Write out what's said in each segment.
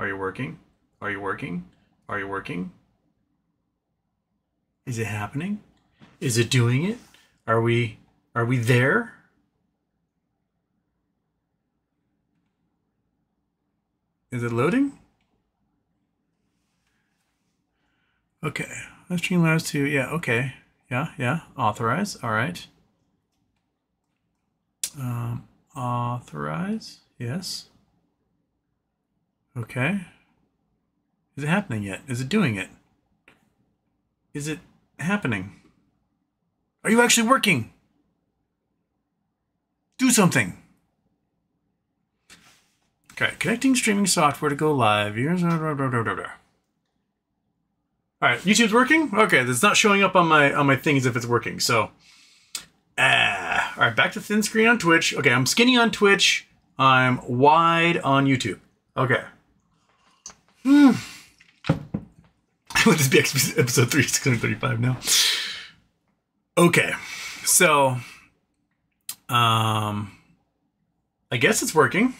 Are you working? Are you working? Are you working? Is it happening? Is it doing it? Are we there? Is it loading? Okay. Let's Streamlabs to, yeah, okay. Yeah. Authorize. All right. Authorize. Yes. Okay. Is it happening yet? Is it doing it? Is it happening? Are you actually working? Do something. Okay, connecting streaming software to go live. All right, YouTube's working? Okay, it's not showing up on my thing as if it's working. So, all right, back to thin screen on Twitch. Okay, I'm skinny on Twitch. I'm wide on YouTube. Okay. Would this be episode 3, 635 now? Okay, so, I guess it's working.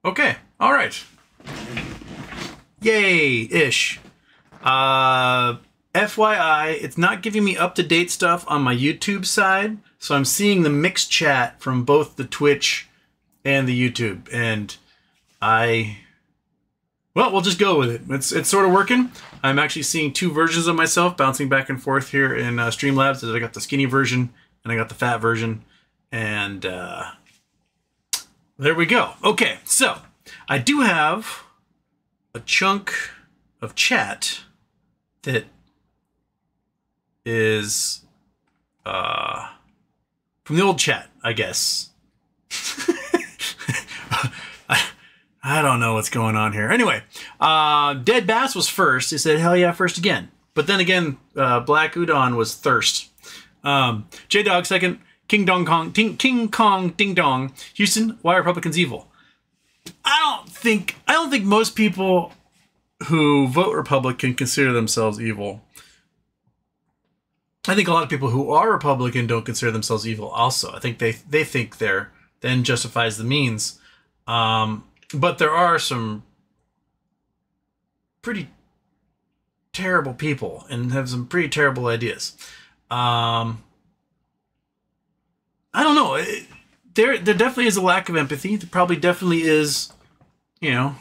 Okay, all right. Yay-ish. FYI, it's not giving me up-to-date stuff on my YouTube side, so I'm seeing the mixed chat from both the Twitch and the YouTube, and well, we'll just go with it. It's sort of working. I'm actually seeing 2 versions of myself bouncing back and forth here in Streamlabs. I got the skinny version, and I got the fat version, and there we go. Okay, so I do have a chunk of chat that is from the old chat, I guess. I don't know what's going on here. Anyway, Dead Bass was first. He said, hell yeah, first again. But then again, Black Udon was thirst. J-Dog second. King Kong Ding Dong. Houston, why are Republicans evil? I don't think most people who vote Republican consider themselves evil. I think a lot of people who are Republican don't consider themselves evil also. I think they think their end justifies the means. But there are some pretty terrible people and have some pretty terrible ideas. I don't know. There definitely is a lack of empathy. There probably definitely is, you know,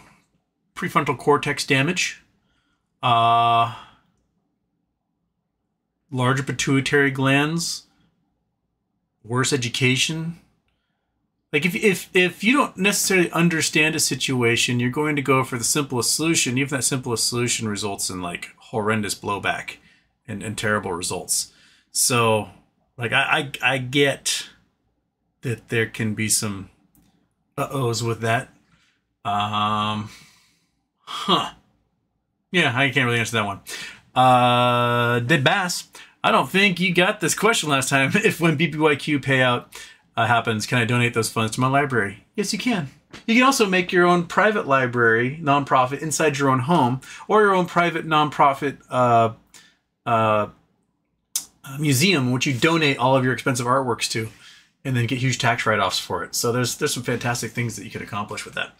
prefrontal cortex damage. Larger pituitary glands. Worse education. Like if you don't necessarily understand a situation, you're going to go for the simplest solution, even if that simplest solution results in like horrendous blowback and terrible results. So like I get that there can be some uh-ohs with that. Yeah, I can't really answer that one. Dead Bass, I don't think you got this question last time. If when BBBYQ payout happens, can I donate those funds to my library? Yes, you can. You can also make your own private library, nonprofit, inside your own home, or your own private nonprofit museum, which you donate all of your expensive artworks to, and then get huge tax write-offs for it. So there's some fantastic things that you could accomplish with that.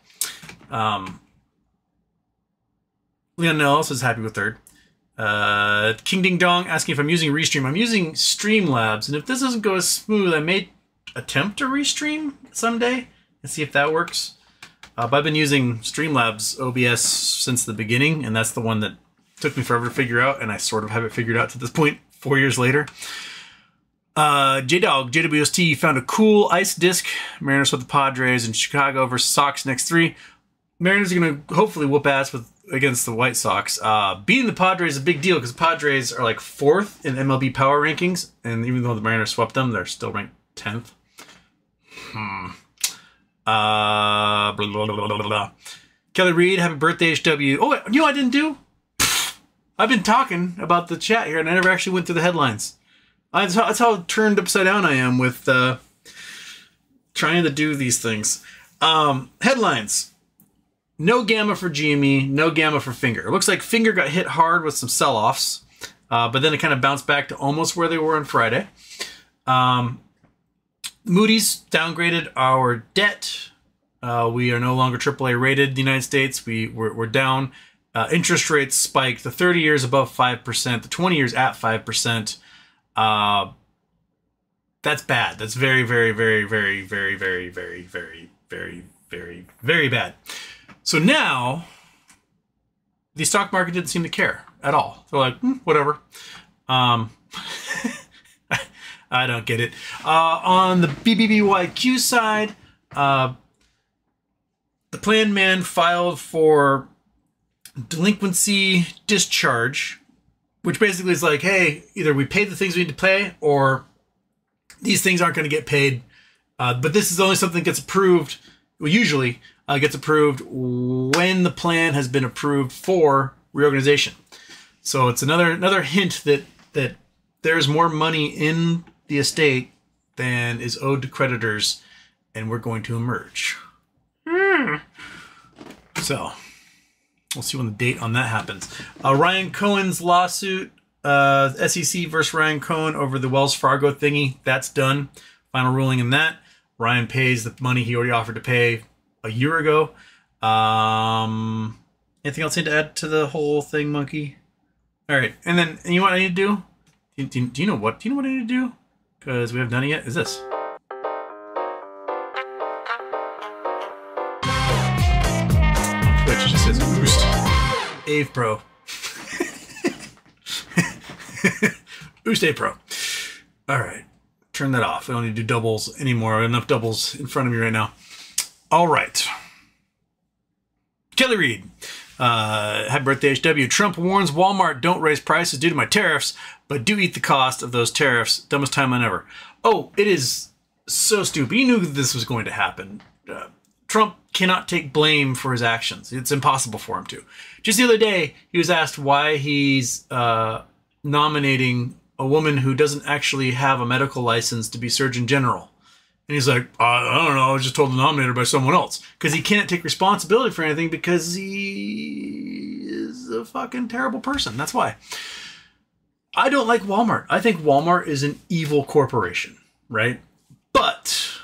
Leon Nellis is happy with third. King Ding Dong asking if I'm using Restream. I'm using Streamlabs, and if this doesn't go as smooth, I may attempt to restream someday and see if that works. But I've been using Streamlabs OBS since the beginning, and that's the one that took me forever to figure out, and I sort of have it figured out to this point 4 years later. J-Dog, JWST found a cool ice disc. Mariners with the Padres in Chicago versus Sox next 3. Mariners are going to hopefully whoop ass against the White Sox. Beating the Padres is a big deal because the Padres are like 4th in MLB power rankings, and even though the Mariners swept them, they're still ranked 10th. Blah, blah, blah, blah, blah. Kelly Reed, happy birthday, HW. Oh, wait, you know what I didn't do? I've been talking about the chat here, and I never actually went through the headlines. That's how turned upside down I am with trying to do these things. Headlines. No gamma for GME, no gamma for Finger. It looks like Finger got hit hard with some sell-offs, but then it kind of bounced back to almost where they were on Friday. Moody's downgraded our debt We are no longer AAA rated in the United States. We're down. Interest rates spiked. The 30 years above 5%. The 20 years at 5%. That's bad. That's very, very, very, very, very, very, very, very, very, very, very bad. So now, the stock market didn't seem to care at all. They're like, whatever. I don't get it. On the BBBYQ side, the planman filed for delinquency discharge, which basically is like, hey, either we pay the things we need to pay, or these things aren't going to get paid. But this is only something that gets approved, well, usually gets approved when the plan has been approved for reorganization. So it's another hint that there's more money in the estate than is owed to creditors, and we're going to emerge. So we'll see when the date on that happens. Ryan Cohen's lawsuit, SEC versus Ryan Cohen over the Wells Fargo thingy, that's done. Final ruling in that. Ryan pays the money he already offered to pay a year ago. Anything else I need to add to the whole thing, Monkey? All right, and then you know what I need to do? Do you know what I need to do? Because we haven't done it yet. Is this? Twitch just says boost. Ave Pro. Boost A Pro. All right, turn that off. I don't need to do doubles anymore. I have enough doubles in front of me right now. All right. Kelly Reed. Happy birthday, HW. Trump warns Walmart don't raise prices due to my tariffs, but do eat the cost of those tariffs. Dumbest timeline ever. Oh, it is so stupid. He knew that this was going to happen. Trump cannot take blame for his actions. It's impossible for him to. Just the other day, he was asked why he's nominating a woman who doesn't actually have a medical license to be Surgeon General. And he's like, I don't know, I was just told to nominate her by someone else. Because he can't take responsibility for anything because he is a fucking terrible person. That's why. I don't like Walmart. I think Walmart is an evil corporation, right? But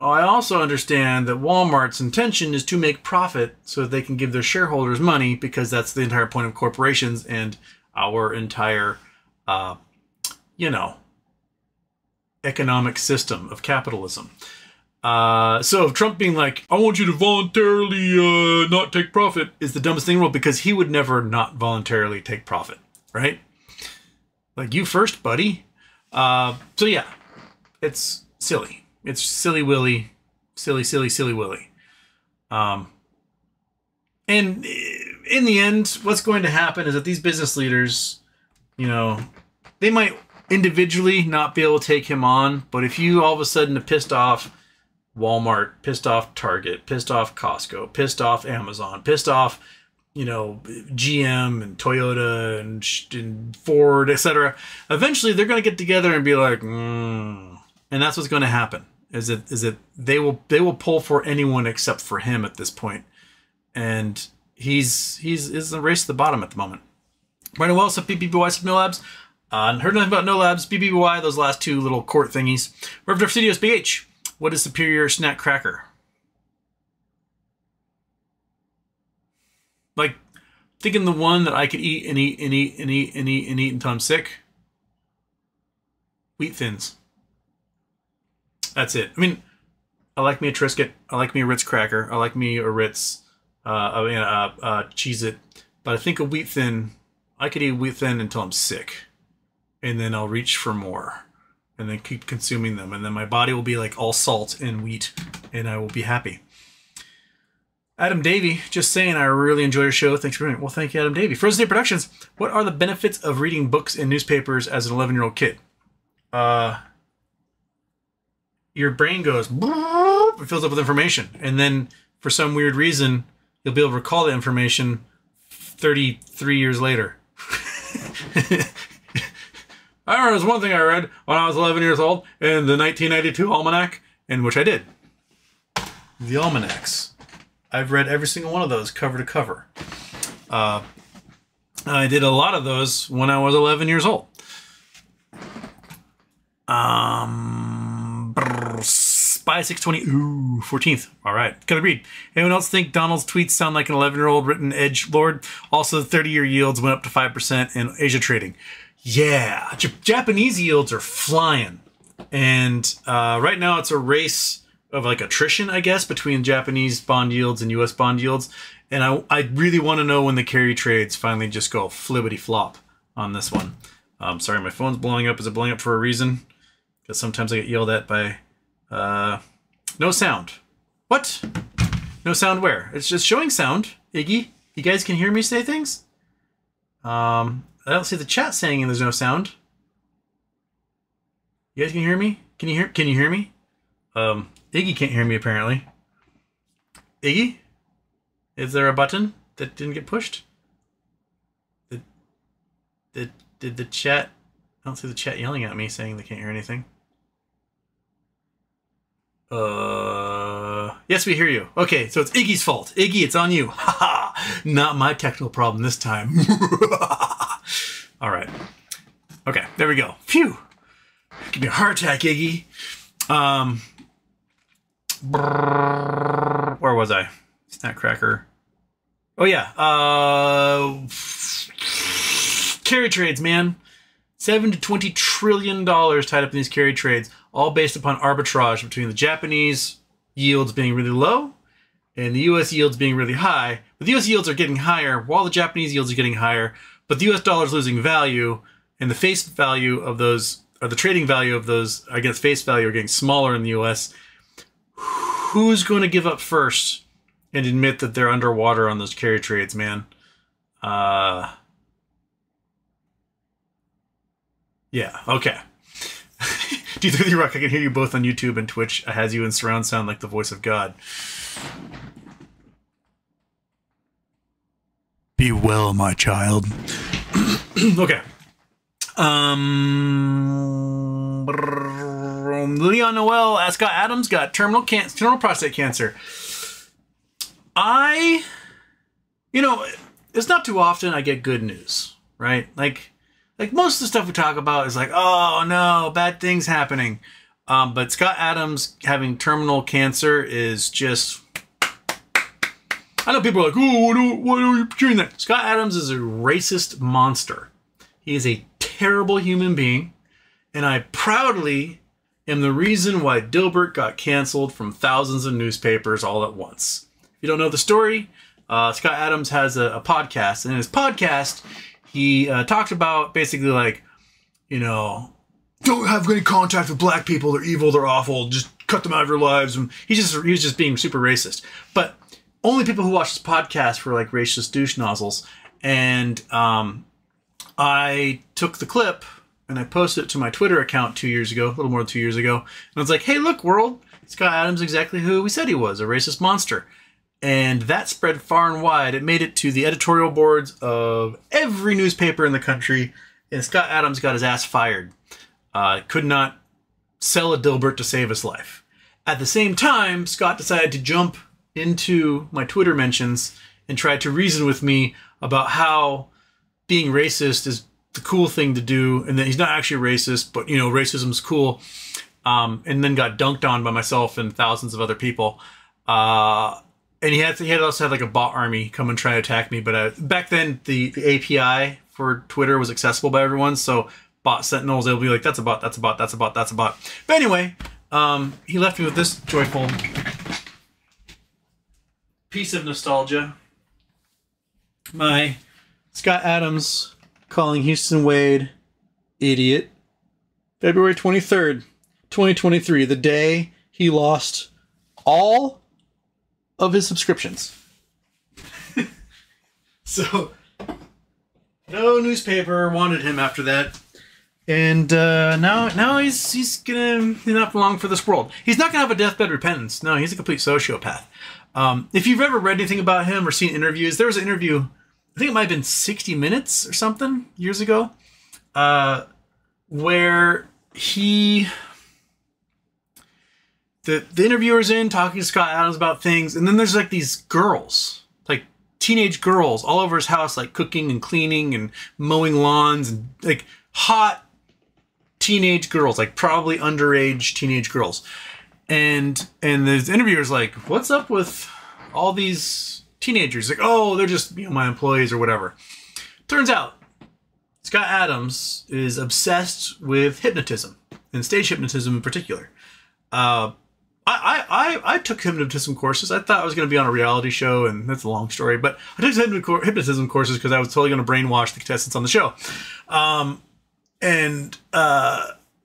I also understand that Walmart's intention is to make profit so that they can give their shareholders money, because that's the entire point of corporations and our entire, economic system of capitalism. So if Trump being like, I want you to voluntarily not take profit, is the dumbest thing in the world, because he would never not voluntarily take profit, right? Like, you first, buddy. So yeah, it's silly. It's silly willy, silly willy. And in the end, what's going to happen is that these business leaders, they might individually not be able to take him on, but if you all of a sudden have pissed off Walmart, pissed off Target, pissed off Costco, pissed off Amazon, pissed off, GM and Toyota and Ford, etc., eventually they're going to get together and be like, and that's what's going to happen. Is that they will pull for anyone except for him at this point, and he's the race to the bottom at the moment. Brandon Wells at BBBY No Labs. Heard nothing about No Labs, BBBY, those last two little court thingies. Rev Studios BH. What is superior snack cracker? Like, thinking the one that I could eat and eat and eat and eat and eat and eat until I'm sick. Wheat Thins. That's it. I mean, I like me a Triscuit. I like me a Ritz cracker. I like me a Ritz, Cheez-It. But I think a Wheat Thin, I could eat a Wheat Thin until I'm sick. And then I'll reach for more. And then keep consuming them. And then my body will be like all salt and wheat. And I will be happy. Adam Davey, just saying, I really enjoy your show. Thanks for doing it. Well, thank you, Adam Davey. Frozen State Productions. What are the benefits of reading books and newspapers as an 11-year-old kid? Your brain goes, it fills up with information. And then, for some weird reason, you'll be able to recall the information 33 years later. I remember there's one thing I read when I was 11 years old in the 1992 Almanac, in which I did. The Almanacs. I've read every single one of those cover to cover. I did a lot of those when I was 11 years old. Spy 620. Ooh, 14th. All right. Gotta read. Anyone else think Donald's tweets sound like an 11-year-old written edge lord? Also, the 30-year yields went up to 5% in Asia trading. Yeah. Japanese yields are flying. And right now it's a race of like attrition, I guess, between Japanese bond yields and U.S. bond yields. And I really want to know when the carry trades finally just go flippity flop on this one. Sorry, my phone's blowing up. Is it blowing up for a reason? Because sometimes I get yelled at by no sound. What? No sound where? It's just showing sound. Iggy, you guys can hear me say things? I don't see the chat saying there's no sound. You guys can hear me? Can you hear me? Iggy can't hear me apparently. Iggy? Is there a button that didn't get pushed? Did the chat... I don't see the chat yelling at me saying they can't hear anything. Yes, we hear you. Okay, so it's Iggy's fault. Iggy, it's on you. Haha. Not my technical problem this time. All right. Okay, there we go. Phew. Give me a heart attack, Iggy. Where was I? Snack cracker. Oh yeah. Carry trades, man. $7 to $20 trillion tied up in these carry trades, all based upon arbitrage between the Japanese yields being really low and the U.S. yields being really high. But the U.S. yields are getting higher while the Japanese yields are getting higher, but the U.S. dollar is losing value, and the face value of those, or the trading value of those against face value, are getting smaller in the U.S. Who's going to give up first and admit that they're underwater on those carry trades, man? Yeah, okay. D3 Rock, I can hear you both on YouTube and Twitch. It has you in surround sound like the voice of God. Be well, my child. Okay. Leon Noel, Scott Adams got terminal prostate cancer. You know, it's not too often I get good news, right? Like most of the stuff we talk about is like, oh no, bad things happening. But Scott Adams having terminal cancer is just... I know people are like, oh, why are you doing that? Scott Adams is a racist monster. He is a terrible human being. And I proudly am the reason why Dilbert got canceled from thousands of newspapers all at once. If you don't know the story, Scott Adams has a podcast. And in his podcast, he talked about basically like, you know, don't have any contact with black people. They're evil. They're awful. Just cut them out of your lives. And he was just being super racist. But only people who watch this podcast were like racist douche nozzles. And I took the clip and I posted it to my Twitter account 2 years ago, a little more than 2 years ago. And I was like, hey, look, world, Scott Adams exactly who we said he was, a racist monster. And that spread far and wide. It made it to the editorial boards of every newspaper in the country. And Scott Adams got his ass fired. Could not sell a Dilbert to save his life. At the same time, Scott decided to jump into my Twitter mentions and tried to reason with me about how being racist is the cool thing to do, and that he's not actually racist, but, you know, racism's cool. And then got dunked on by myself and thousands of other people. And he had also had like a bot army come and try to attack me. But back then, the API for Twitter was accessible by everyone, so bot sentinels, they'll be like, that's a bot, that's a bot, that's a bot, that's a bot. But anyway, he left me with this joyful piece of nostalgia. My Scott Adams calling Houston Wade idiot. February 23rd, 2023, the day he lost all of his subscriptions. So, no newspaper wanted him after that. And now he's not long for this world. He's not gonna have a deathbed repentance. No, he's a complete sociopath. If you've ever read anything about him or seen interviews, there was an interview, I think it might have been 60 Minutes or something years ago, where the interviewer's in talking to Scott Adams about things, and then there's like these girls, like teenage girls all over his house, like cooking and cleaning and mowing lawns, and like hot teenage girls, like probably underage teenage girls. And the interviewer's like, what's up with all these teenagers? Like, oh, they're just, you know, my employees or whatever. Turns out Scott Adams is obsessed with hypnotism, and stage hypnotism in particular. I took hypnotism courses. I thought I was going to be on a reality show, and that's a long story, but I took hypnotism courses because I was totally going to brainwash the contestants on the show.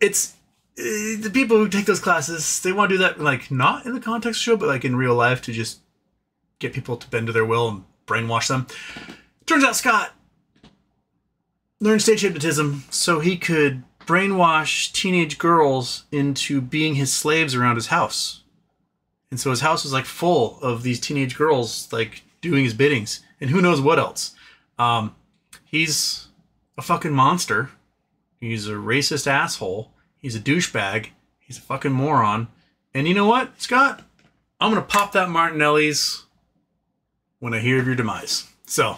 It's the people who take those classes, they want to do that, like, not in the context of the show, but like in real life, to just get people to bend to their will and brainwash them. Turns out Scott learned stage hypnotism so he could brainwash teenage girls into being his slaves around his house. And so his house was like full of these teenage girls like doing his biddings and who knows what else. He's a fucking monster. He's a racist asshole. He's a douchebag. He's a fucking moron. And you know what, Scott? I'm going to pop that Martinelli's when I hear of your demise. So,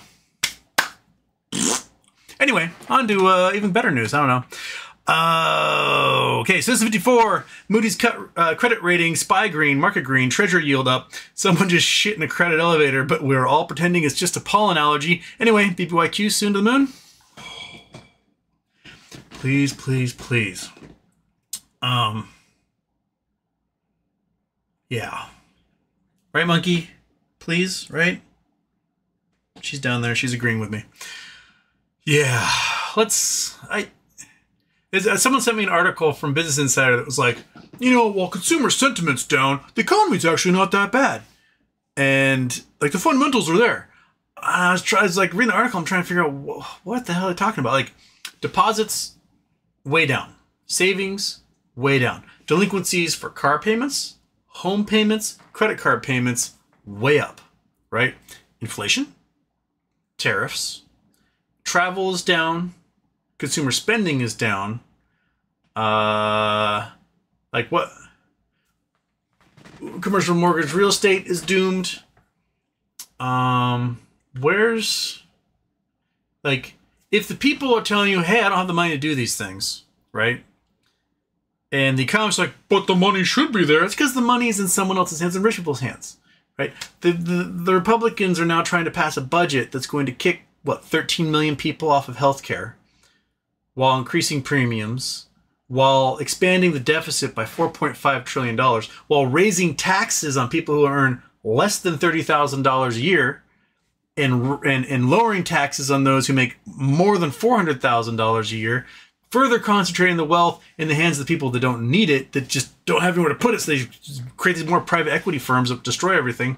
anyway, on to even better news. I don't know. Okay, Citizen 54, Moody's cut credit rating, SPY green, market green, treasury yield up. Someone just shit in a credit elevator, but we're all pretending it's just a pollen allergy. Anyway, BBYQ soon to the moon. Please, please, please. Yeah. Right, Monkey? Please, right? She's down there. She's agreeing with me. Yeah. Someone sent me an article from Business Insider that was like, you know, while consumer sentiment's down, the economy's actually not that bad. And, like, the fundamentals are there. I was like, reading the article, I'm trying to figure out what the hell are they talking about. Like, deposits, way down. Savings, way down. Delinquencies for car payments, home payments, credit card payments, way up, right? Inflation, tariffs, travel is down, consumer spending is down. Like what? Commercial mortgage real estate is doomed. Where's, like, if the people are telling you, hey, I don't have the money to do these things, right? And the economist's like, but the money should be there. It's because the money is in someone else's hands, in rich people's hands, right? The Republicans are now trying to pass a budget that's going to kick, what, 13 million people off of healthcare while increasing premiums, while expanding the deficit by $4.5 trillion, while raising taxes on people who earn less than $30,000 a year, and lowering taxes on those who make more than $400,000 a year, further concentrating the wealth in the hands of the people that don't need it, that just don't have anywhere to put it, so they create these more private equity firms that destroy everything.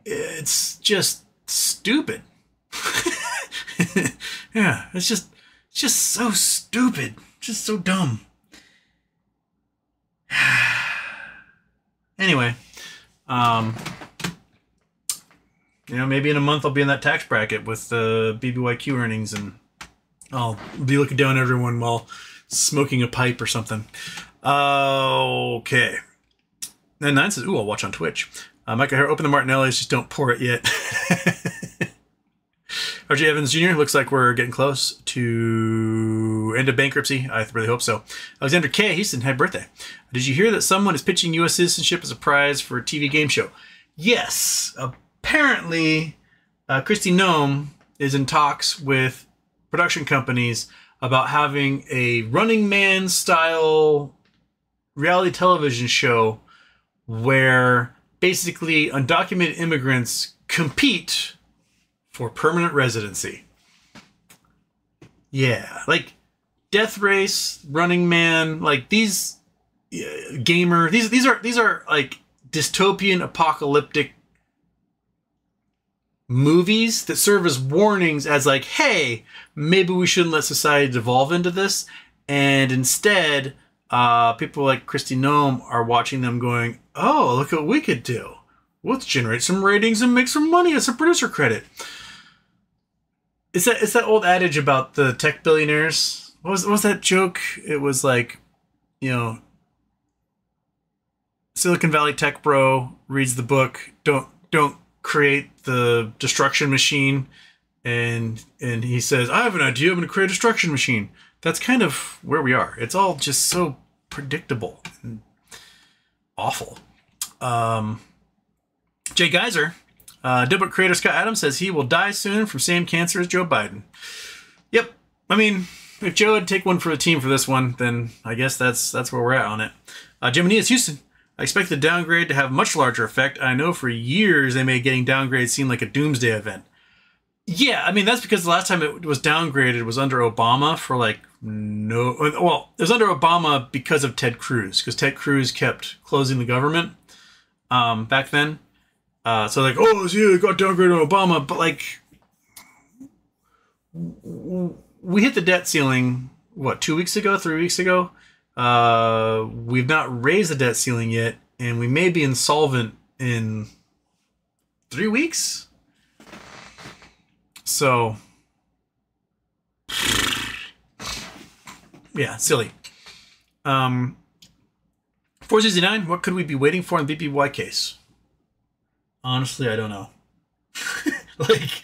It's just stupid. Yeah, it's just so stupid. Just so dumb. Anyway, you know, maybe in a month I'll be in that tax bracket with the BBYQ earnings, and I'll be looking down at everyone while smoking a pipe or something. Okay. And 9 says, ooh, I'll watch on Twitch. Micah here, open the Martinelli's, just don't pour it yet. RJ Evans Jr., looks like we're getting close to end of bankruptcy. I really hope so. Alexander K. Houston, happy birthday. Did you hear that someone is pitching U.S. citizenship as a prize for a TV game show? Yes. Apparently, Christy Nome is in talks with production companies about having a Running Man style reality television show where basically undocumented immigrants compete for permanent residency. Yeah, like Death Race, Running Man, like these gamer, these are like dystopian apocalyptic movies that serve as warnings as like, hey, maybe we shouldn't let society devolve into this. And instead, people like Christy Nome are watching them going, oh, look what we could do. Let's generate some ratings and make some money as a producer credit. It's that old adage about the tech billionaires. What was that joke? It was like, you know, Silicon Valley tech bro reads the book, don't create the destruction machine, and he says, I have an idea, I'm going to create a destruction machine. That's kind of where we are. It's all just so predictable. And awful. Jay Geyser, Dilbert creator Scott Adams says he will die soon from same cancer as Joe Biden. Yep. I mean, if Joe would take one for the team for this one, then I guess that's where we're at on it. Jiminy is Houston. I expect the downgrade to have much larger effect. I know for years they made getting downgraded seem like a doomsday event. Yeah, I mean, that's because the last time it was downgraded was under Obama for like no... Well, it was under Obama because of Ted Cruz, because Ted Cruz kept closing the government back then. So like, oh, yeah, it got downgraded on Obama, but like... We hit the debt ceiling, what, 2 weeks ago, 3 weeks ago? We've not raised the debt ceiling yet, and we may be insolvent in 3 weeks? So, yeah, silly. 469, what could we be waiting for in the BBY case? Honestly, I don't know. Like,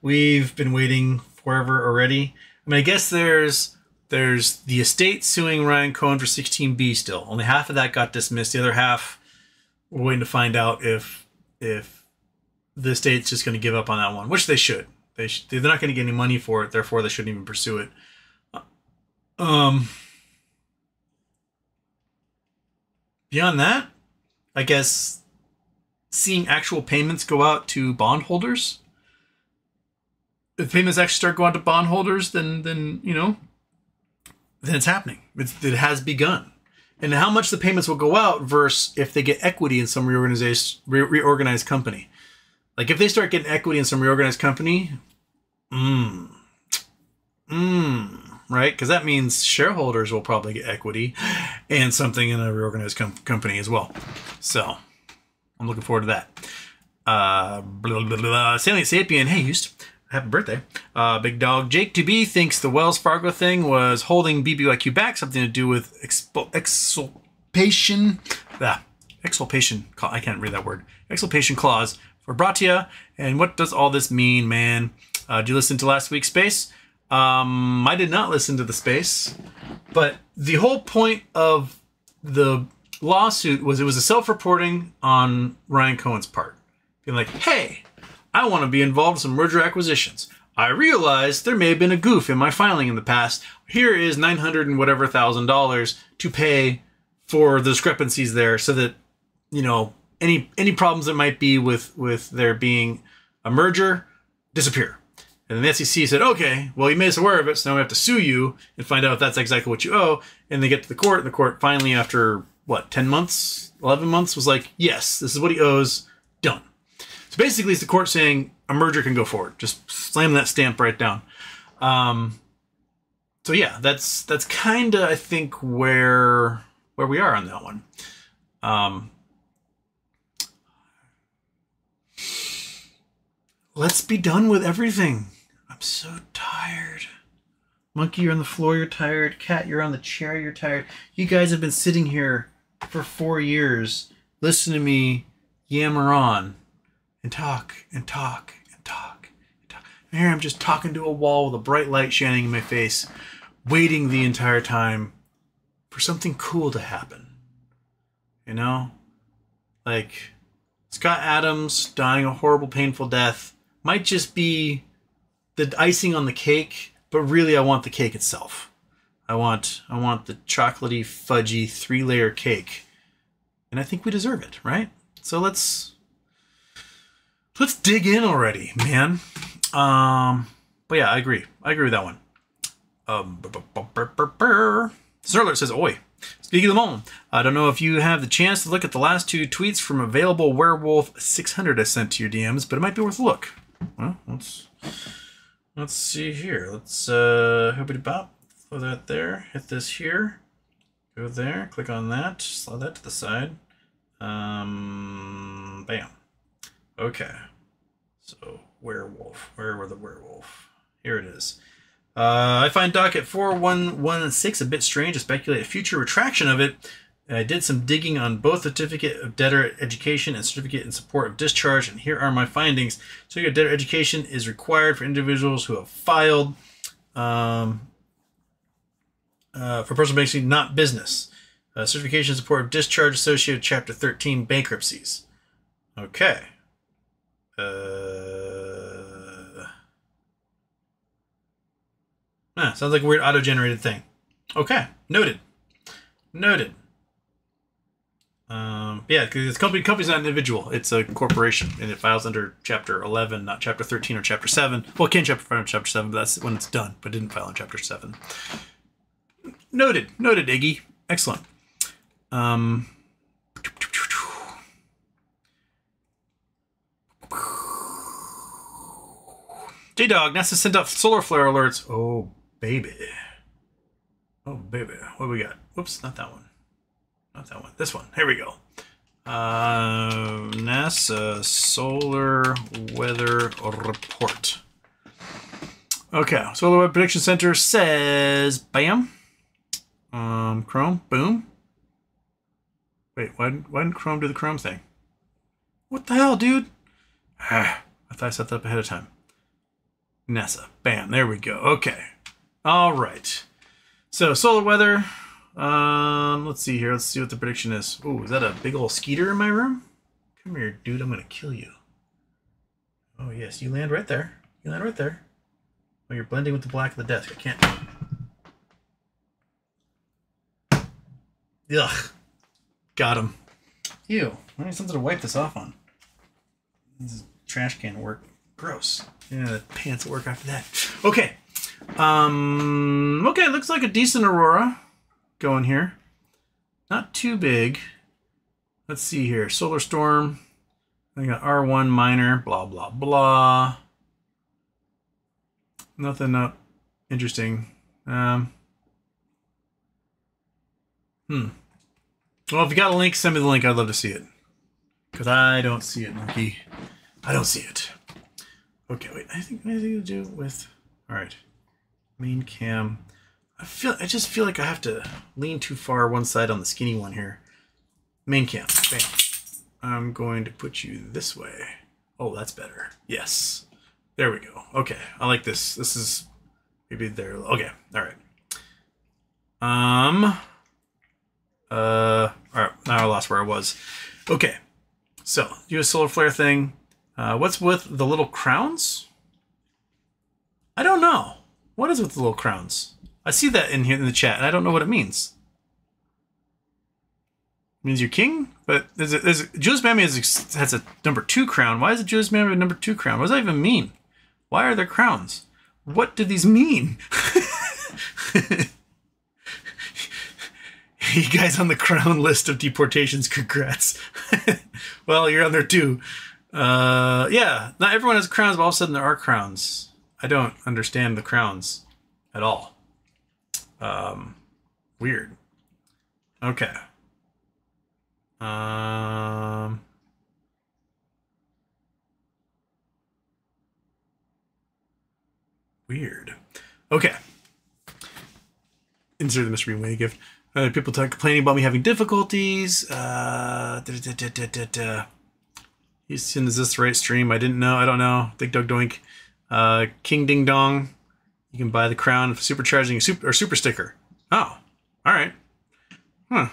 we've been waiting forever already. I mean, I guess there's the estate suing Ryan Cohen for 16B still. Only half of that got dismissed. The other half, we're waiting to find out if the estate's just going to give up on that one, which they should. They're not going to get any money for it, therefore they shouldn't even pursue it. Beyond that, I guess seeing actual payments go out to bondholders. If payments actually start going to bondholders, then you know, then it's happening. It has begun. And how much the payments will go out versus if they get equity in some reorganized company. Like if they start getting equity in some reorganized company, right? Because that means shareholders will probably get equity and something in a reorganized company as well. So I'm looking forward to that. Salient Sapien, hey, Houston. Happy birthday. Big Dog Jake 2B thinks the Wells Fargo thing was holding BBYQ back, something to do with exculpation. Exculpation. I can't read that word. Exculpation clause for Bratia. And what does all this mean, man? Did you listen to last week's space? I did not listen to the space, but the whole point of the lawsuit was it was a self-reporting on Ryan Cohen's part. Being like, hey, I want to be involved in some merger acquisitions. I realized there may have been a goof in my filing in the past. Here is $900 and whatever thousand to pay for the discrepancies there so that, you know, any problems that might be with there being a merger disappear. And then the SEC said, okay, well, you made us aware of it, so now we have to sue you and find out if that's exactly what you owe. And they get to the court, and the court finally, after, what, 10 months, 11 months, was like, yes, this is what he owes, done. So basically, it's the court saying a merger can go forward. Just slam that stamp right down. So yeah, that's kind of, I think, where we are on that one. Let's be done with everything. I'm so tired. Monkey, you're on the floor, you're tired. Cat, you're on the chair, you're tired. You guys have been sitting here for 4 years. Listen to me yammer on and talk and talk and talk and talk. And here I'm just talking to a wall with a bright light shining in my face, waiting the entire time for something cool to happen. You know? Like, Scott Adams dying a horrible, painful death might just be the icing on the cake, but really I want the cake itself. I want the chocolatey, fudgy, 3-layer cake. And I think we deserve it, right? So let's dig in already, man. But yeah, I agree. I agree with that one. Snurler says, oi. Speaking of the moment, I don't know if you have the chance to look at the last 2 tweets from Available Werewolf 600 I sent to your DMs, but it might be worth a look. Well, let's see here. Let's hoopity bop. Throw that there. Hit this here. Go there. Click on that. Slide that to the side. Bam. Okay. So werewolf. Where were the werewolf? Here it is. I find docket 4116 a bit strange to speculate a future retraction of it. I did some digging on both certificate of debtor education and certificate in support of discharge, and here are my findings. Certificate of debtor education is required for individuals who have filed for personal bankruptcy, not business. Certification support of discharge associated with Chapter 13 bankruptcies. Okay. Sounds like a weird auto-generated thing. Okay, noted. Noted. Yeah, because company's not an individual; it's a corporation, and it files under Chapter 11, not Chapter 13 or Chapter 7. Well, it can Chapter 5 or Chapter 7, but that's when it's done. But it didn't file in Chapter 7. Noted, noted, Iggy. Excellent. J-Dog, NASA sent out solar flare alerts. Oh, baby. Oh, baby. What do we got? Whoops, not that one. Not that one. This one. Here we go. NASA Solar Weather Report. Okay, Solar Weather Prediction Center says, bam. Chrome, boom. Wait, why didn't Chrome do the Chrome thing? What the hell, dude? I thought I set that up ahead of time. NASA, bam, there we go. Okay, all right. So solar weather. Let's see here. Let's see what the prediction is. Oh, is that a big old skeeter in my room? Come here, dude. I'm gonna kill you. Oh yes, you land right there. You land right there. Oh, you're blending with the black of the desk. I can't. Ugh. Got him. Ew. I need something to wipe this off on. This trash can work. Gross. Yeah, the pants will work after that. Okay. Okay, looks like a decent aurora going here. Not too big. Let's see here. Solar storm. I got R1 minor. Blah, blah, blah. Nothing up interesting. Well, if you got a link, send me the link. I'd love to see it. Because I don't see it, monkey. I don't see it. Okay, wait. I think anything to do with... Alright. Main cam. I just feel like I have to lean too far one side on the skinny one here. Main cam. Bam. I'm going to put you this way. Oh, that's better. Yes. There we go. Okay. I like this. This is maybe there. Okay. Alright. Alright. Now I lost where I was. Okay. So, US solar flare thing. What's with the little crowns? I don't know. What is with the little crowns? I see that in here in the chat, and I don't know what it means. It means you're king? But Julius Mammy has a number 2 crown. Why is it Julius Mammy a number 2 crown? What does that even mean? Why are there crowns? What do these mean? You guys on the crown list of deportations, congrats. Well, you're on there too. Yeah, not everyone has crowns, but all of a sudden there are crowns. I don't understand the crowns at all. Weird. Okay. Weird. Okay. Insert the mystery way gift. People complaining about me having difficulties. Houston, is this the right stream? I didn't know. I don't know. Dig Dug Doink. King Ding Dong. You can buy the crown for supercharging super sticker. Oh, all right. Huh.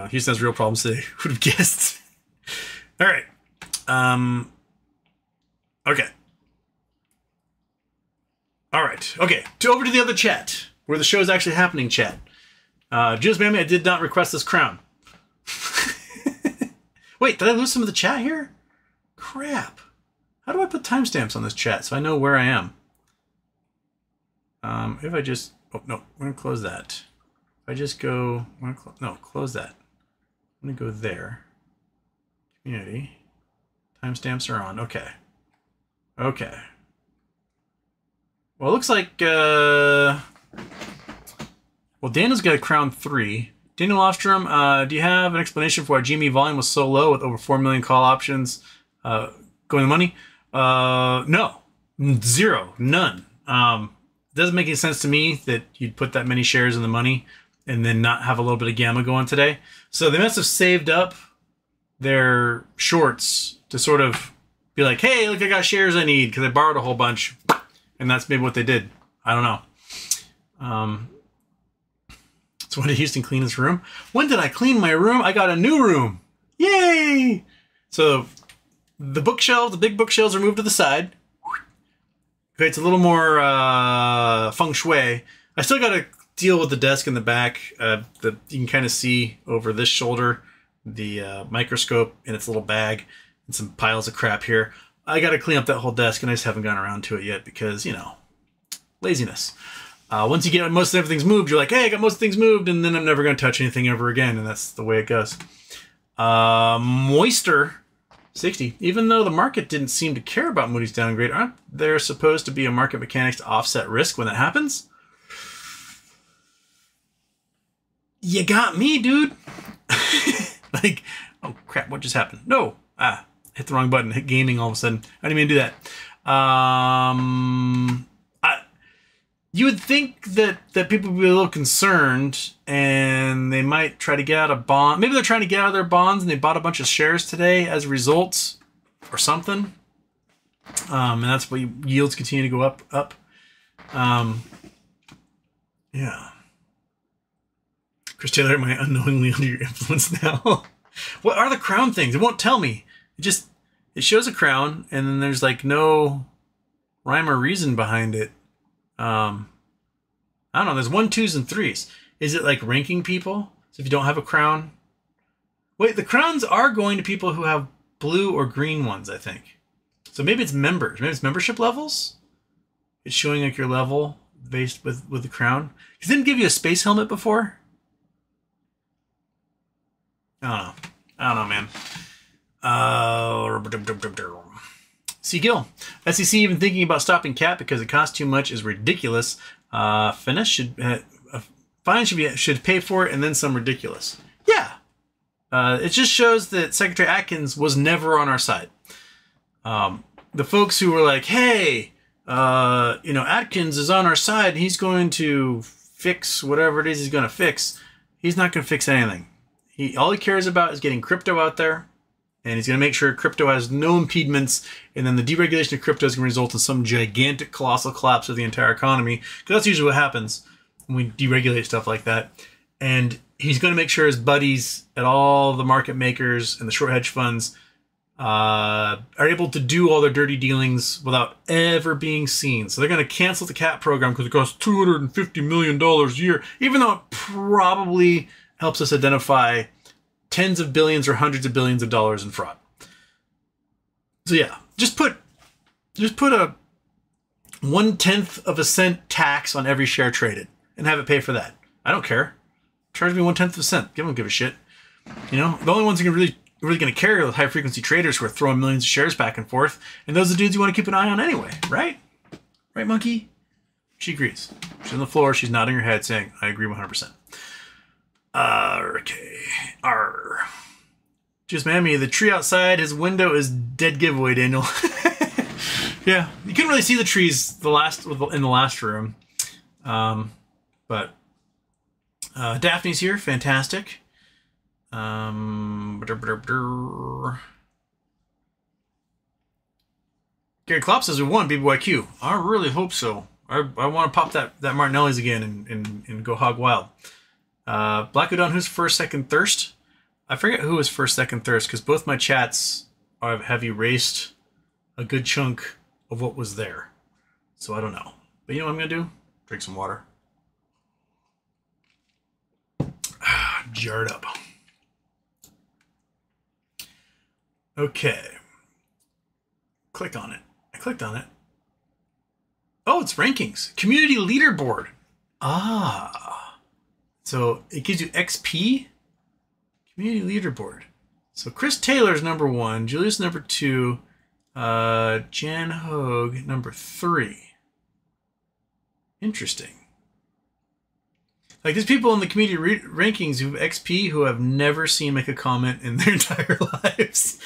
Houston has real problems today. Would have guessed. All right. Okay. All right. Okay. Over to the other chat where the show is actually happening. Chat. Jules Mammy, I did not request this crown. Wait, did I lose some of the chat here? Crap. How do I put timestamps on this chat so I know where I am? If I just... Oh, no. We're going to close that. If I just go... No, close that. I'm going to go there. Community. Timestamps are on. Okay. Okay. Well, it looks like... Well, Daniel's got a crown 3. Daniel Ostrom, do you have an explanation for why GME volume was so low with over 4 million call options going to money? No. Zero. None. It doesn't make any sense to me that you'd put that many shares in the money and then not have a little bit of gamma going today. So they must have saved up their shorts to sort of be like, hey, look, I got shares I need because I borrowed a whole bunch. And that's maybe what they did. I don't know. So when did Houston clean his room? When did I clean my room? I got a new room. Yay! So the bookshelves, the big bookshelves are moved to the side. Creates a little more feng shui. I still got to deal with the desk in the back. You can kind of see over this shoulder the microscope in its little bag and some piles of crap here. I got to clean up that whole desk, and I just haven't gotten around to it yet because, you know, laziness. Once you get most of everything's moved, you're like, hey, I got most of things moved, and then I'm never going to touch anything ever again, and that's the way it goes. Moister 60. Even though the market didn't seem to care about Moody's downgrade, aren't there supposed to be a market mechanics to offset risk when that happens? You got me, dude. Like, oh crap, what just happened? No, hit the wrong button, hit gaming all of a sudden. I didn't mean to do that. You would think that people would be a little concerned and they might try to get out of bond. Maybe they're trying to get out of their bonds and they bought a bunch of shares today as a result or something. And that's why yields continue to go up. Yeah. Chris Taylor, am I unknowingly under your influence now? What are the crown things? It won't tell me. It shows a crown and then there's like no rhyme or reason behind it. I don't know. There's 1s, 2s, and 3s. Is it like ranking people? So if you don't have a crown, wait, the crowns are going to people who have blue or green ones, I think. So maybe it's members. Maybe it's membership levels. It's showing like your level based with the crown. Because it didn't give you a space helmet before. I don't know, man. C. Gill. SEC even thinking about stopping cat because it costs too much is ridiculous. Finesse should fine should pay for it and then some ridiculous. Yeah. It just shows that Secretary Atkins was never on our side. The folks who were like, hey, you know, Atkins is on our side. He's going to fix whatever it is he's going to fix. He's not going to fix anything. All he cares about is getting crypto out there. And he's going to make sure crypto has no impediments. And then the deregulation of crypto is going to result in some gigantic, colossal collapse of the entire economy. Because that's usually what happens when we deregulate stuff like that. And he's going to make sure his buddies at all the market makers and the short hedge funds are able to do all their dirty dealings without ever being seen. So they're going to cancel the CAT program because it costs $250 million a year. Even though it probably helps us identify tens of billions or hundreds of billions of dollars in fraud. So yeah, just put a 1/10 of a cent tax on every share traded and have it pay for that. I don't care. Charge me 1/10 of a cent. Give them give a shit. You know, the only ones who are really going to carry are the high frequency traders who are throwing millions of shares back and forth, and those are the dudes you want to keep an eye on anyway, right? Right, monkey? She agrees. She's on the floor. She's nodding her head, saying, "I agree 100%." Okay. Just mammy, the tree outside his window is dead giveaway, Daniel. Yeah, you couldn't really see the trees in the last room. But Daphne's here, fantastic. Gary Klopp says we won BBYQ. I really hope so. I want to pop that Martinelli's again and go hog wild. Black Udon, who's first, second, thirst? I forget who was first, second, thirst, because both my chats have erased a good chunk of what was there. So I don't know. But you know what I'm going to do? Drink some water. Jarred up. Okay. Click on it. I clicked on it. Oh, it's rankings. Community leaderboard. So it gives you XP. Community leaderboard. So Chris Taylor's number 1, Julius number 2, Jan Hogue number 3. Interesting. Like there's people in the community rankings who have XP who have never seen make a comment in their entire lives.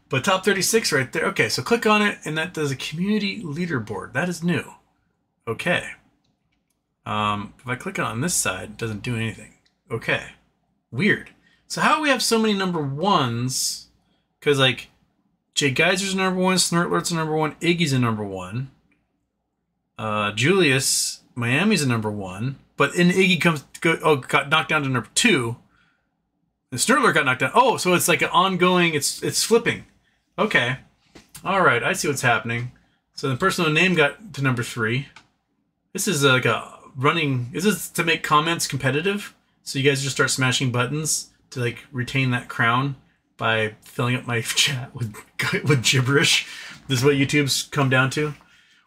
But top 36 right there. Okay, so click on it and that does a community leaderboard. That is new. Okay. If I click on this side, it doesn't do anything. Okay. Weird. So how do we have so many number 1s? Because like Jay Geyser's number 1, Snortlert's number 1, Iggy's a number 1. Julius Miami's a number 1, but in Iggy got knocked down to number 2. And Sterler got knocked down. Oh, so it's like an ongoing. It's flipping. Okay, all right. I see what's happening. So the personal name got to number 3. This is like a running. Is this to make comments competitive? So you guys just start smashing buttons to like retain that crown by filling up my chat with gibberish. This is what YouTube's come down to.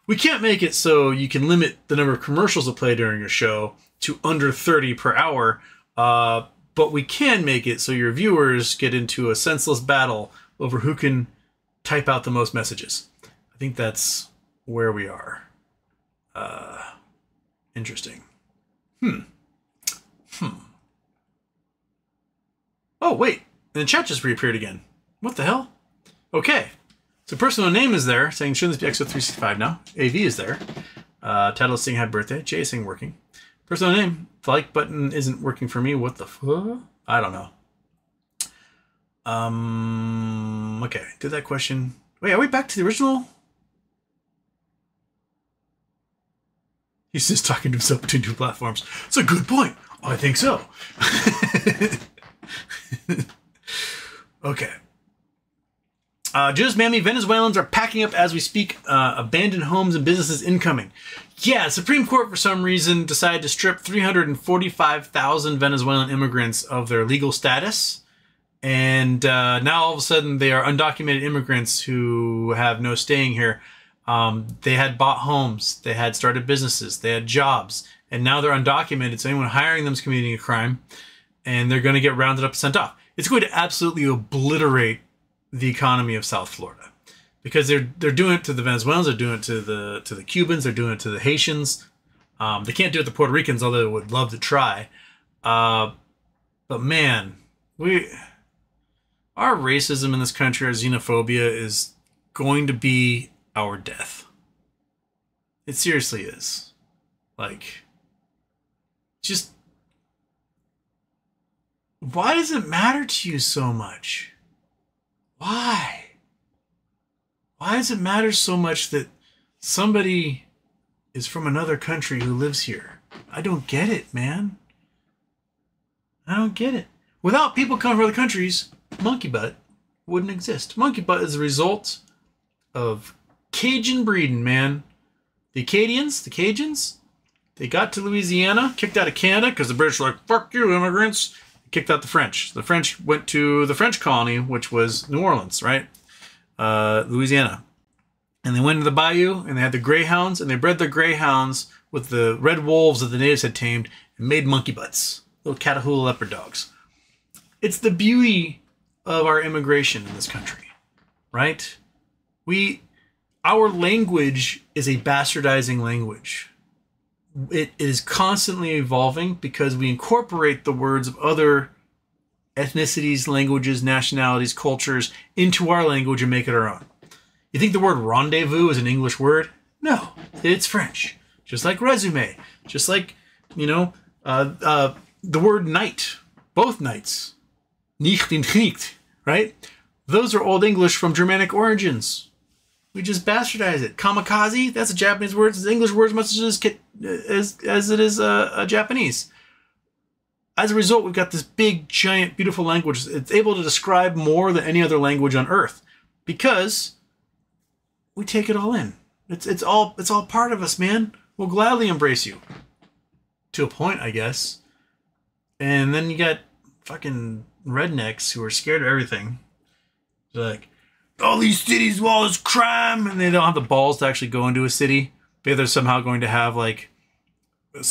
We can't make it so you can limit the number of commercials that play during your show to under 30 per hour. But we can make it so your viewers get into a senseless battle over who can type out the most messages. I think that's where we are. Interesting. Oh, wait. And the chat just reappeared again. What the hell? Okay. So personal name is there, saying, shouldn't this be Exo 365 now? AV is there. Title is saying happy birthday. Jay is saying working. Personal name. The like button isn't working for me. What the fuck? I don't know. Okay. Did that question. Wait, are we back to the original? He's just talking to himself between 2 platforms. It's a good point. I think so. Okay. Just Mammy, Venezuelans are packing up as we speak. Abandoned homes and businesses incoming. Yeah, Supreme Court for some reason decided to strip 345,000 Venezuelan immigrants of their legal status. And now all of a sudden they are undocumented immigrants who have no staying here. They had bought homes, they had started businesses, they had jobs, and now they're undocumented. So anyone hiring them is committing a crime, and they're going to get rounded up and sent off. It's going to absolutely obliterate the economy of South Florida, because they're doing it to the Venezuelans, they're doing it to the Cubans, they're doing it to the Haitians. They can't do it to Puerto Ricans, although they would love to try. But man, our racism in this country, our xenophobia is going to be our death. It seriously is. Like, just why does it matter to you so much? Why? Why does it matter so much that somebody is from another country who lives here? I don't get it, man. I don't get it. Without people coming from other countries, monkey butt wouldn't exist. Monkey butt is a result of Cajun breeding, man. The Cajuns, they got to Louisiana, kicked out of Canada because the British were like, fuck you, immigrants. Kicked out the French. The French went to the French colony, which was New Orleans, right? Louisiana. And they went to the bayou, and they had the greyhounds, and they bred their greyhounds with the red wolves that the natives had tamed and made monkey butts. Little Catahoula leopard dogs. It's the beauty of our immigration in this country, right? Our language is a bastardizing language. It is constantly evolving because we incorporate the words of other ethnicities, languages, nationalities, cultures into our language and make it our own. You think the word rendezvous is an English word? No, it's French. Just like resume. Just like, the word night. Both nights. Nicht und nicht, right? Those are Old English from Germanic origins. We just bastardize it. Kamikaze, that's a Japanese word. It's an English word as much as it is Japanese. As a result, we've got this big, giant, beautiful language. It's able to describe more than any other language on Earth because we take it all in. It's all part of us, man. We'll gladly embrace you. To a point, I guess. And then you got fucking rednecks who are scared of everything. They're like, all these cities, well, it's crime, and they don't have the balls to actually go into a city. Maybe they're somehow going to have like a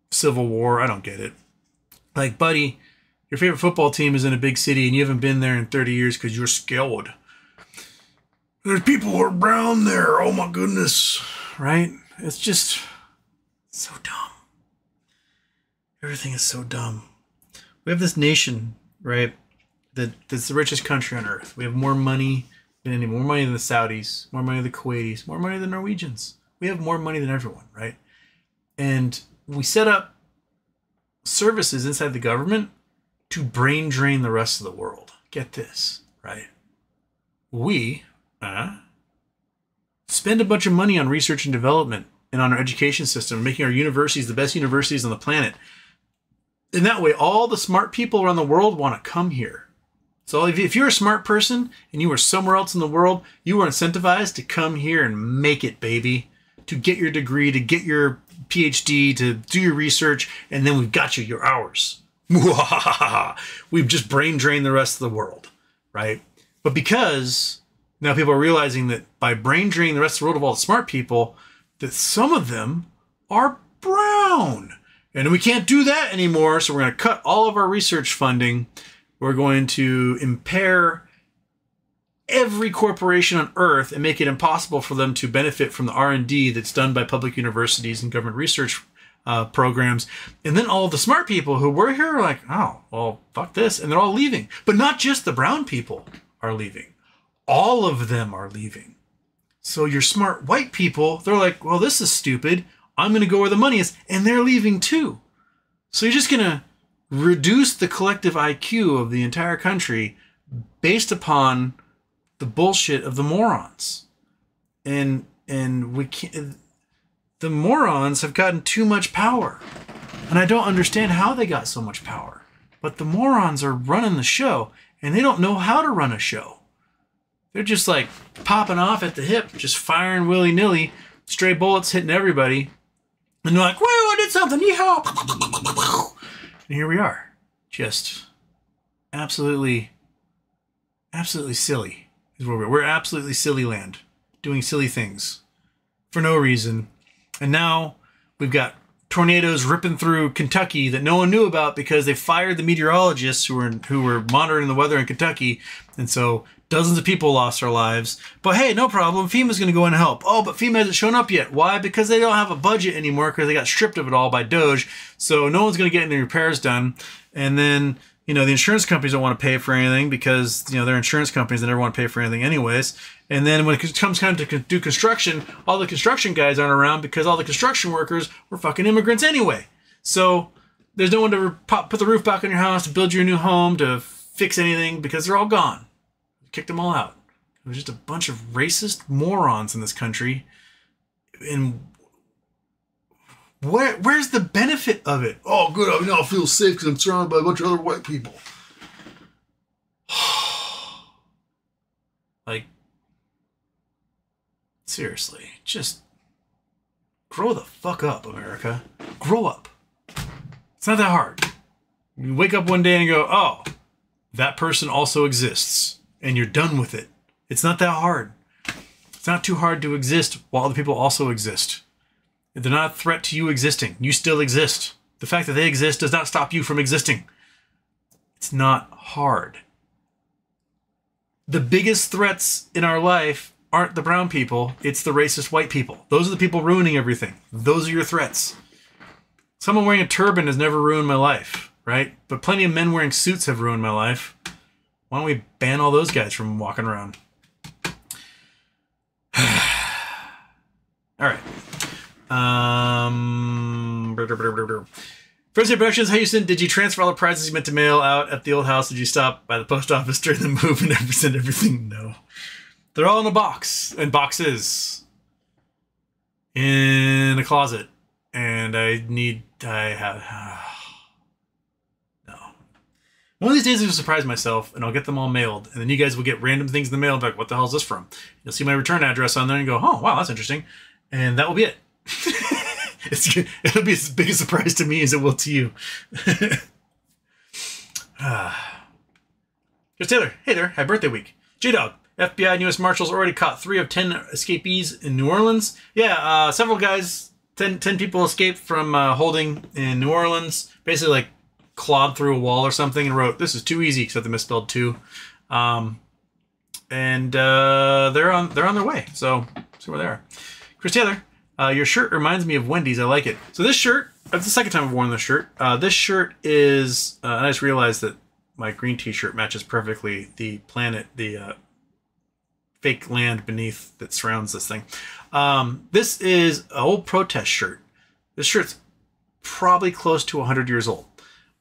civil war. I don't get it. Like, buddy, your favorite football team is in a big city, and you haven't been there in 30 years because you're scared. There's people who are brown there. Oh my goodness, right? It's just so dumb. Everything is so dumb. We have this nation, right? That's the richest country on earth. We have more money than anyone. More money than the Saudis. More money than the Kuwaitis. More money than the Norwegians. We have more money than everyone, right? And we set up services inside the government to brain drain the rest of the world. Get this, right? We spend a bunch of money on research and development and on our education system, making our universities the best universities on the planet. And that way, all the smart people around the world want to come here. So if you're a smart person and you are somewhere else in the world, you are incentivized to come here and make it, baby. To get your degree, to get your PhD, to do your research, and then we've got you. You're ours. We've just brain drained the rest of the world, right? But because now people are realizing that by brain draining the rest of the world of all the smart people, that some of them are brown. And we can't do that anymore, so we're going to cut all of our research funding. We're going to impair every corporation on Earth and make it impossible for them to benefit from the R&D that's done by public universities and government research programs. And then all the smart people who were here are like, oh, well, fuck this. And they're all leaving. But not just the brown people are leaving. All of them are leaving. So your smart white people, they're like, well, this is stupid. I'm going to go where the money is. And they're leaving too. So you're just going to reduce the collective IQ of the entire country based upon the bullshit of the morons. And we can't, the morons have gotten too much power. And I don't understand how they got so much power. But the morons are running the show, and they don't know how to run a show. They're just like popping off at the hip, just firing willy-nilly, stray bullets hitting everybody. And they're like, whoa, I did something, yeehaw! And here we are. Just absolutely silly is where we're absolutely silly land, doing silly things for no reason. And now we've got tornadoes ripping through Kentucky that no one knew about because they fired the meteorologists who were monitoring the weather in Kentucky. And so dozens of people lost their lives. But hey, no problem. FEMA's going to go in and help. Oh, but FEMA hasn't shown up yet. Why? Because they don't have a budget anymore because they got stripped of it all by Doge. So no one's going to get any repairs done. And then, you know, the insurance companies don't want to pay for anything because, you know, they're insurance companies. They never want to pay for anything anyways. And then when it comes time to do construction, all the construction guys aren't around because all the construction workers were fucking immigrants anyway. So there's no one to put the roof back on your house, to build you a new home, to fix anything because they're all gone. Kicked them all out. It was just a bunch of racist morons in this country. And where's the benefit of it? Oh, good. I now feel safe because I'm surrounded by a bunch of other white people. Like, seriously, just grow the fuck up, America. Grow up. It's not that hard. You wake up one day and go, oh, that person also exists. And you're done with it. It's not that hard. It's not too hard to exist while other people also exist. If they're not a threat to you existing, you still exist. The fact that they exist does not stop you from existing. It's not hard. The biggest threats in our life aren't the brown people, it's the racist white people. Those are the people ruining everything. Those are your threats. Someone wearing a turban has never ruined my life, right? But plenty of men wearing suits have ruined my life. Why don't we ban all those guys from walking around? All right. First Day Productions, hi Houston. Did you transfer all the prizes you meant to mail out at the old house? Did you stop by the post office during the move and never send everything? No. They're all in a box, and boxes in a closet. And I have... One of these days, I'll surprise myself, and I'll get them all mailed. And then you guys will get random things in the mail, and be like, what the hell is this from? You'll see my return address on there and go, oh, wow, that's interesting. And that will be it. It'll be as big a surprise to me as it will to you. Here's Taylor. Hey there. Happy birthday week. J-Dog. FBI and U.S. Marshals already caught 3 of 10 escapees in New Orleans. Yeah, several guys, 10 people escaped from holding in New Orleans. Basically, like, clawed through a wall or something and wrote, this is too easy, except they misspelled two. And they're on their way. So where they are. Chris Taylor, your shirt reminds me of Wendy's. I like it. So this shirt, it's the second time I've worn this shirt. This shirt is, I just realized that my green t-shirt matches perfectly the planet, the fake land beneath that surrounds this thing. This is an old protest shirt. This shirt's probably close to 100 years old.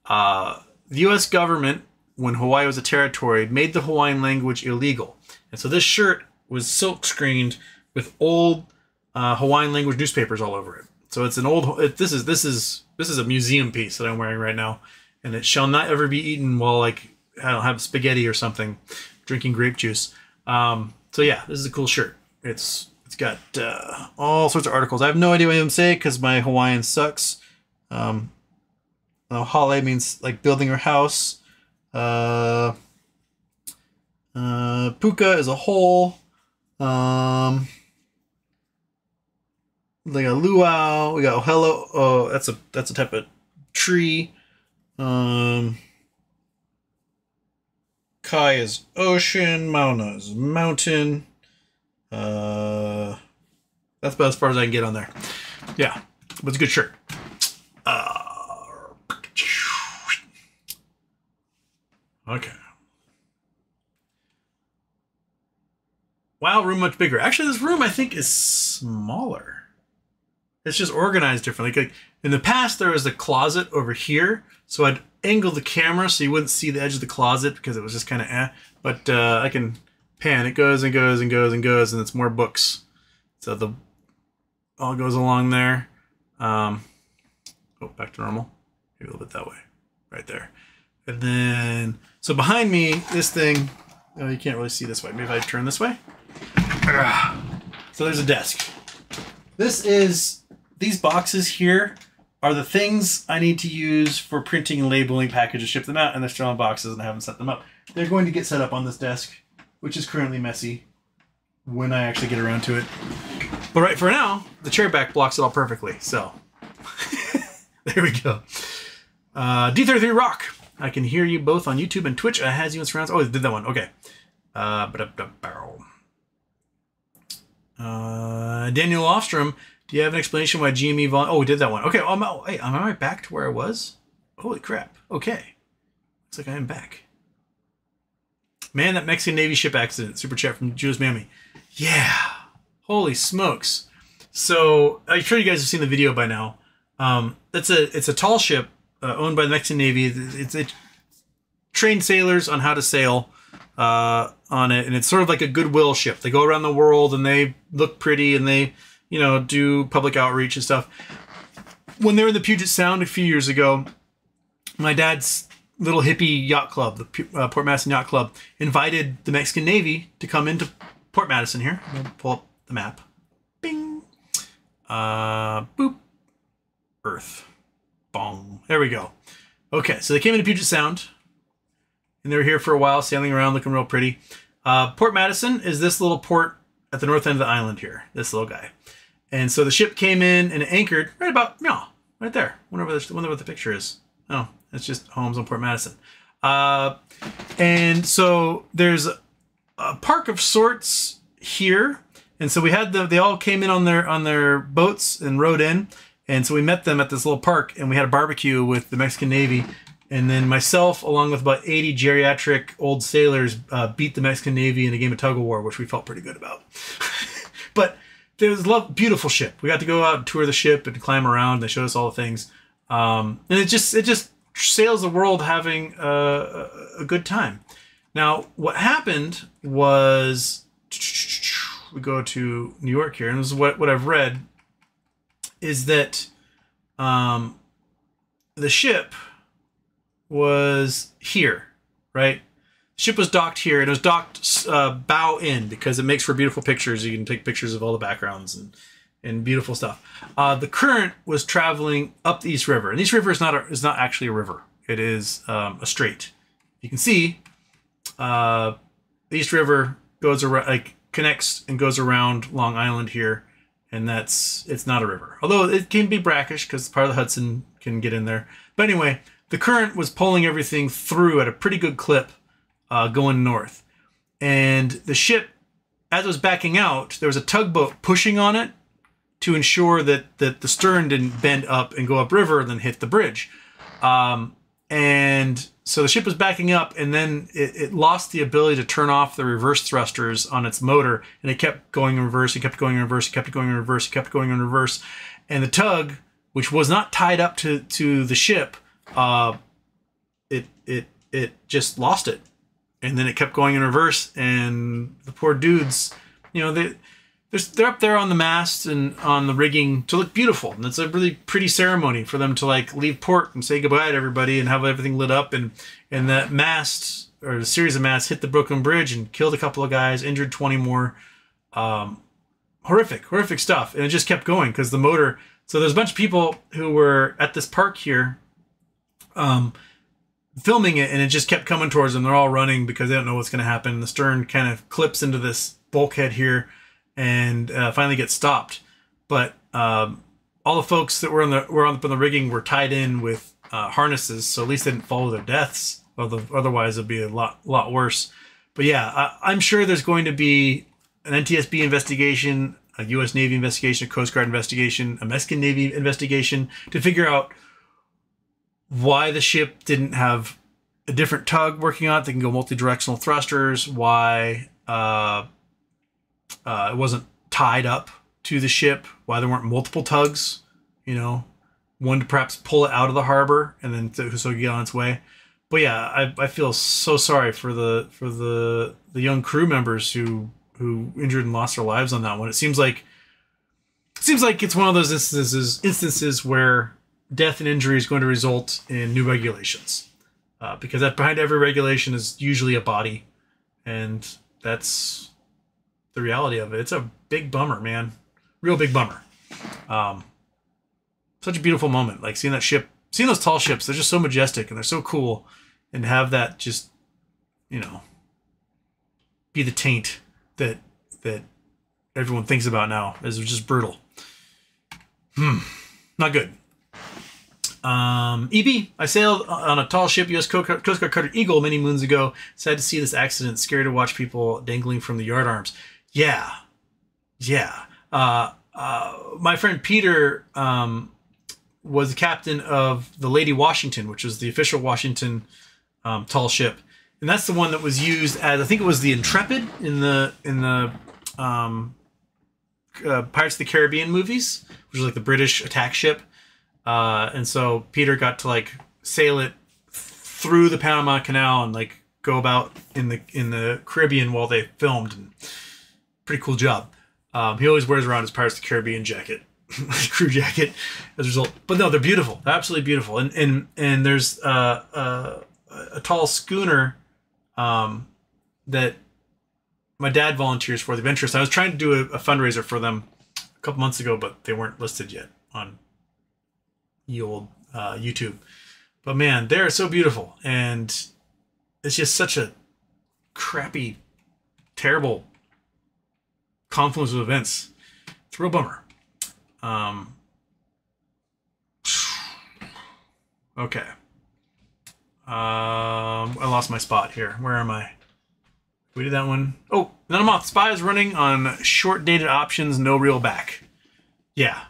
The U.S. government, when Hawaii was a territory, made the Hawaiian language illegal. And so this shirt was silk screened with old Hawaiian language newspapers all over it. So it's an old. This is a museum piece that I'm wearing right now, and it shall not ever be eaten while like I don't have spaghetti or something, drinking grape juice. So yeah, this is a cool shirt. It's got all sorts of articles. I have no idea what I'm saying because my Hawaiian sucks. Hale means like building your house. Puka is a hole. Like a luau. We got ohelo. Oh, that's a type of tree. Kai is ocean. Mauna is mountain. That's about as far as I can get on there. Yeah, but it's a good shirt. Okay. Wow, room much bigger. Actually, this room I think is smaller. It's just organized differently. Like in the past, there was a closet over here, so I'd angle the camera so you wouldn't see the edge of the closet because it was just kind of eh. But I can pan. It goes and goes and goes and goes, and it's more books. So the all goes along there. Oh, back to normal. Maybe a little bit that way, right there. And then, so behind me, this thing, oh, you can't really see this way. Maybe if I turn this way. So there's a desk. These boxes here are the things I need to use for printing and labeling packages, ship them out, and they're still in boxes and I haven't set them up. They're going to get set up on this desk, which is currently messy when I actually get around to it. But right for now, the chair back blocks it all perfectly. So there we go. D33 Rock. I can hear you both on YouTube and Twitch. Has you in surrounds. Oh, I did that one. Okay. Daniel Ostrom, do you have an explanation why GME volume? Oh, we did that one. Okay. Hey, am I back to where I was? Holy crap. Okay. Looks like I am back. Man, that Mexican Navy ship accident. Super chat from Jules Mammy. Yeah. Holy smokes. So I'm sure you guys have seen the video by now. It's a tall ship. Owned by the Mexican Navy. It trained sailors on how to sail on it, and it's sort of like a goodwill ship. They go around the world and they look pretty and they, do public outreach and stuff. When they were in the Puget Sound a few years ago, my dad's little hippie yacht club, the Port Madison Yacht Club, invited the Mexican Navy to come into Port Madison here. I'm gonna pull up the map. Bing. Boop. Earth. Bong. There we go. Okay, so they came into Puget Sound, and they were here for a while, sailing around, looking real pretty. Port Madison is this little port at the north end of the island here, this little guy. And so the ship came in and anchored right about, right there. Wonder what the picture is. Oh, it's just homes on Port Madison. And so there's a park of sorts here. And so we had they all came in on their boats and rowed in. And so we met them at this little park, and we had a barbecue with the Mexican Navy. And then myself, along with about 80 geriatric old sailors, beat the Mexican Navy in a game of tug of war, which we felt pretty good about. But it was a beautiful ship. We got to go out and tour the ship and climb around. They showed us all the things. And it just sails the world having a good time. Now, what happened was, we go to New York here, and this is what I've read, is that the ship was here, right? The ship was docked here, and it was docked bow in because it makes for beautiful pictures. You can take pictures of all the backgrounds and beautiful stuff. The current was traveling up the East River, and the East River is not actually a river. It is a strait. You can see the East River goes around, connects and goes around Long Island here. And it's not a river. Although it can be brackish because part of the Hudson can get in there. But anyway, the current was pulling everything through at a pretty good clip going north. And the ship, as it was backing out, there was a tugboat pushing on it to ensure that the stern didn't bend up and go upriver and then hit the bridge. And so the ship was backing up, and then it lost the ability to turn off the reverse thrusters on its motor, and it kept going in reverse, it kept going in reverse, it kept going in reverse, it kept going in reverse. And the tug, which was not tied up to the ship, it just lost it. And then it kept going in reverse, and the poor dudes, they're up there on the mast and on the rigging to look beautiful. And it's a really pretty ceremony for them to like leave port and say goodbye to everybody and have everything lit up. And that mast, or the series of masts, hit the Brooklyn Bridge and killed a couple of guys, injured 20 more. Horrific stuff. And it just kept going because the motor. So there's a bunch of people who were at this park here filming it, and it just kept coming towards them. They're all running because they don't know what's going to happen. The stern kind of clips into this bulkhead here and finally gets stopped. But all the folks that were on the rigging were tied in with harnesses, so at least they didn't follow their deaths. Otherwise, it'd be a lot worse. But yeah, I'm sure there's going to be an NTSB investigation, a U.S. Navy investigation, a Coast Guard investigation, a Mexican Navy investigation to figure out why the ship didn't have a different tug working on it. They can go multi-directional thrusters. Why it wasn't tied up to the ship. Why there weren't multiple tugs. You know, one to perhaps pull it out of the harbor and then so it get on its way. But yeah, I feel so sorry for the young crew members who injured and lost their lives on that one. It seems like it's one of those instances where death and injury is going to result in new regulations, because behind every regulation is usually a body, and that's the reality of it. It's a big bummer, man, real big bummer. Such a beautiful moment, like seeing that ship, seeing those tall ships. They're just so majestic and they're so cool, and have that just, you know, be the taint that everyone thinks about now is just brutal. Not good. EB, I sailed on a tall ship, U.S. Coast Guard cutter Eagle, many moons ago. Sad to see this accident. Scary to watch people dangling from the yard arms. Yeah. My friend Peter was the captain of the Lady Washington, which was the official Washington tall ship. And that's the one that was used as, I think it was the Intrepid in the Pirates of the Caribbean movies, which was like the British attack ship. And so Peter got to like sail it through the Panama Canal and like go about in the Caribbean while they filmed. And pretty cool job. He always wears around his Pirates of the Caribbean jacket, crew jacket, as a result. But no, they're beautiful. They're absolutely beautiful. And there's a tall schooner that my dad volunteers for, the Adventurous. I was trying to do a fundraiser for them a couple months ago, but they weren't listed yet on the old YouTube. But man, they're so beautiful, and it's just such a crappy, terrible confluence of events. It's a real bummer. Okay. I lost my spot here. Where am I? We did that one. Oh, then I'm off. SPY is running on short-dated options, no real back. Yeah.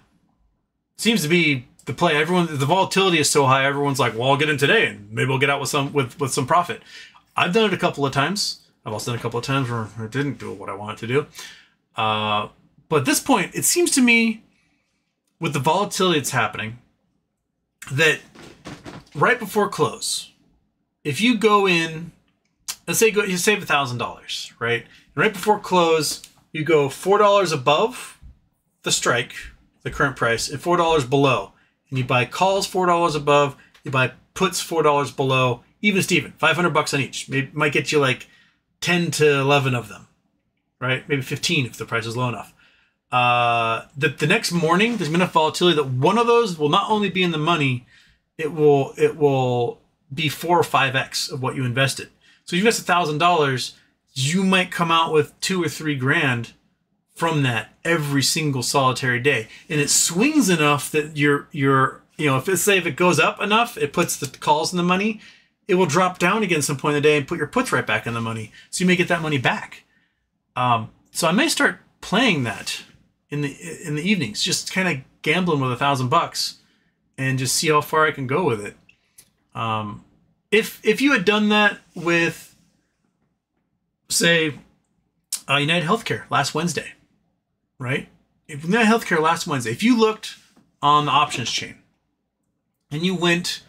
Seems to be the play. The volatility is so high, everyone's like, well, I'll get in today and maybe we'll get out with some profit. I've done it a couple of times. I've also done it a couple of times where I didn't do what I wanted to do. But at this point, it seems to me, with the volatility that's happening, that right before close, if you go in, let's say you save $1,000, right? And right before close, you go $4 above the strike, the current price, and $4 below. And you buy calls $4 above, you buy puts $4 below, even Steven, $500 on each. Maybe might get you like 10 to 11 of them, right? Maybe 15 if the price is low enough. The next morning, there's enough volatility that one of those will not only be in the money, it will be 4 or 5x of what you invested. So if you invest $1,000, you might come out with $2 or $3 grand from that every single solitary day. And it swings enough that if it goes up enough, it puts the calls in the money, it will drop down again some point in the day and put your puts right back in the money. So you may get that money back. So I may start playing that in the evenings, just kind of gambling with $1,000 and just see how far I can go with it. If you had done that with, say, United Healthcare last Wednesday, right? If United Healthcare last Wednesday, if you looked on the options chain and you went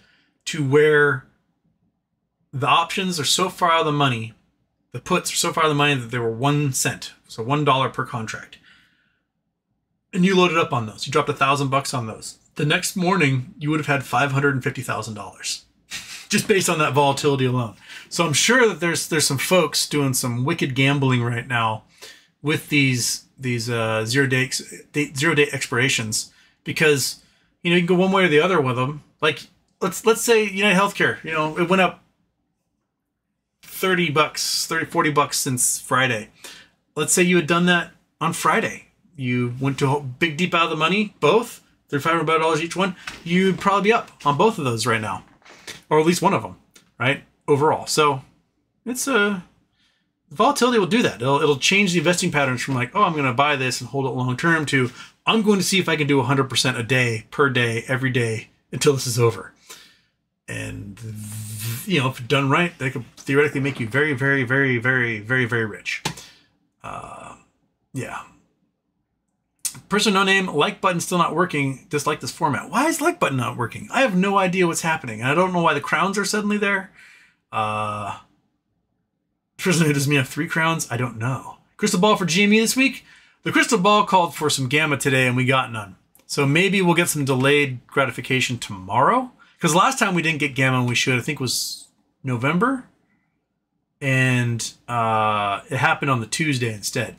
to where the options are so far out of the money, the puts are so far out of the money that they were 1 cent, so $1 per contract. and you loaded up on those. You dropped $1,000 on those. The next morning, you would have had $550,000 just based on that volatility alone. So I'm sure that there's some folks doing some wicked gambling right now with these zero-day expirations, because you can go one way or the other with them. Like let's say United Healthcare, it went up $30, $40 since Friday. Let's say you had done that on Friday. You went to big deep out of the money, both. They're $500 each one. You'd probably be up on both of those right now, or at least one of them, right? Overall. So it's volatility will do that. It'll change the investing patterns from like, oh, I'm going to buy this and hold it long term to I'm going to see if I can do 100% a day, per day, every day until this is over. And if done right, they could theoretically make you very, very, very, very, very, very rich. Yeah. Person no name, like button still not working. Dislike this format. Why is like button not working? I have no idea what's happening. I don't know why the crowns are suddenly there. Person who does me have 3 crowns? I don't know. Crystal ball for GME this week? The crystal ball called for some gamma today and we got none. So maybe we'll get some delayed gratification tomorrow. Because last time we didn't get gamma and we should, I think was November. And it happened on the Tuesday instead.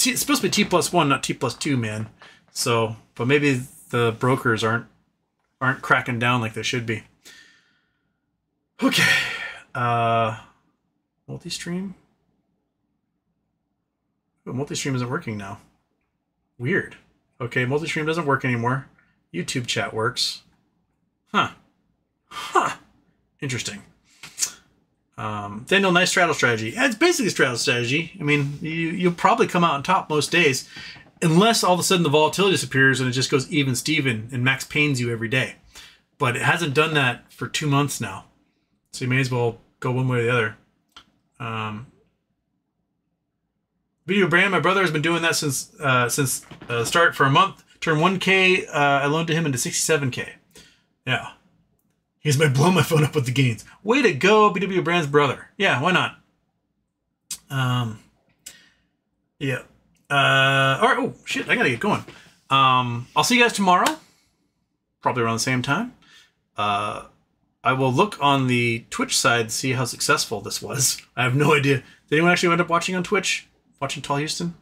It's supposed to be T+1, not T+2, man. So, but maybe the brokers aren't cracking down like they should be. Okay. Multi-stream? Oh, multi-stream isn't working now. Weird. Okay, multi-stream doesn't work anymore. YouTube chat works. Huh. Interesting. Daniel, nice straddle strategy. Yeah, it's basically a straddle strategy. I mean, you'll probably come out on top most days, unless all of a sudden the volatility disappears and it just goes even Steven and Max pains you every day. But it hasn't done that for 2 months now. So you may as well go one way or the other. Video brand, my brother has been doing that since start for a month. Turned 1K, I loaned to him into 67K. Yeah. He's might blow my phone up with the gains. Way to go, BW Brand's brother. Yeah, why not? Yeah. All right. Oh, shit. I got to get going. I'll see you guys tomorrow. Probably around the same time. I will look on the Twitch side to see how successful this was. I have no idea. Did anyone actually end up watching on Twitch? Watching Tall Houston?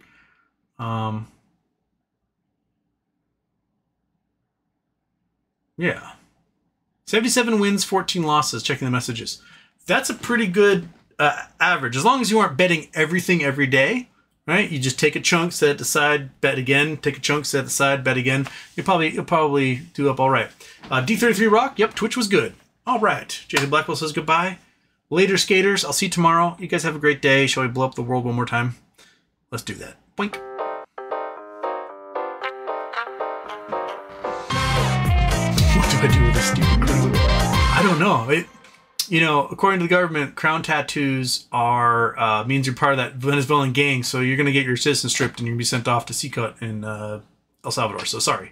Yeah. 77 wins, 14 losses, checking the messages. That's a pretty good average. As long as you aren't betting everything every day, right? You just take a chunk, set it aside, bet again, take a chunk, set it aside, bet again. You'll probably do up all right. D33 Rock, yep, Twitch was good. All right. Jason Blackwell says goodbye. Later, skaters. I'll see you tomorrow. You guys have a great day. Shall we blow up the world one more time? Let's do that. Boink. What do I do with this stupid crown? I don't know. According to the government, crown tattoos are means you're part of that Venezuelan gang, so you're going to get your citizen stripped and you're going to be sent off to Seacut in El Salvador. So sorry.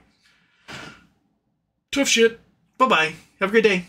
Tough shit. Bye-bye. Have a great day.